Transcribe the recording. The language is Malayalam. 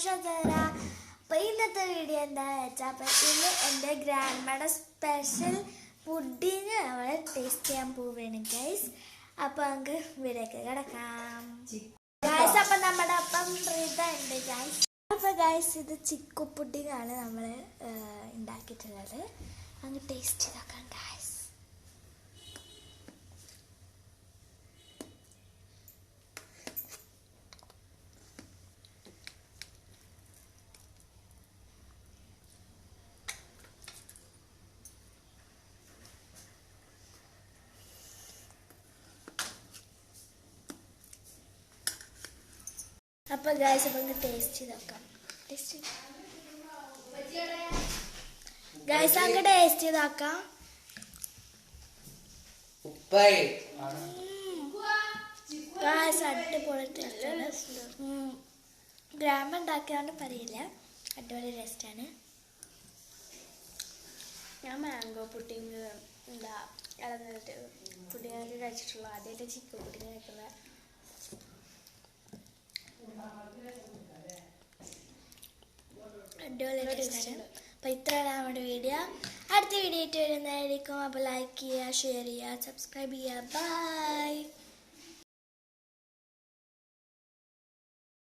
ഷജറ. അപ്പോൾ ഇന്നത്തെ വീഡിയോ എന്താണെന്ന് വെച്ചാൽ പറ്റില്ല എൻ്റെ ഗ്രാൻഡ്മയുടെ സ്പെഷ്യൽ പുഡിങ് നമ്മൾ ടേസ്റ്റ് ചെയ്യാൻ പോവുകയാണ് ഗൈസ്. അപ്പോൾ നമുക്ക് വീഡിയോക്ക് കിടക്കാം ഗൈസ്. അപ്പം നമ്മുടെ ഒപ്പം പ്രീത ഉണ്ട് ഗൈസ്. അപ്പോൾ ഗൈസ് ഇത് ചിക്കു പുഡിങ് ആണ് നമ്മൾ ഉണ്ടാക്കിയിട്ടുള്ളത്. അങ്ങ് ടേസ്റ്റ് ചെയ്താക്കാം ഗൈസ്. അപ്പോൾ ഗൈസ് അപ്പം ടേസ്റ്റ് ചെയ്ത് നോക്കാം. ഗൈസ് അങ്ങ് ടേസ്റ്റ് ചെയ്ത് നോക്കാം. ഗൈസ് അടിപൊളി ടേസ്റ്റ്. ഗ്രാമ ഉണ്ടാക്കിയാണ്ട് പറയില്ല, അടിപൊളി ടേസ്റ്റാണ്. ഞാൻ മാംഗോ പുഡിങ് എന്താ ഇളന്നിട്ട് പുഡിങ്ങൊക്കെ കഴിച്ചിട്ടുള്ളൂ. ആദ്യമായിട്ട് ചിക്കൻ പുഡിങ് കഴിക്കുന്നത്. അടിപൊളി ടേസ്റ്റാണ്. അപ്പോൾ ഇത്രയാണ് നമ്മുടെ വീഡിയോ. അടുത്ത വീഡിയോ ആയിട്ട് വരുന്നതായിരിക്കും. അപ്പോൾ ലൈക്ക് ചെയ്യുക, ഷെയർ ചെയ്യുക, സബ്സ്ക്രൈബ് ചെയ്യുക. ബൈ.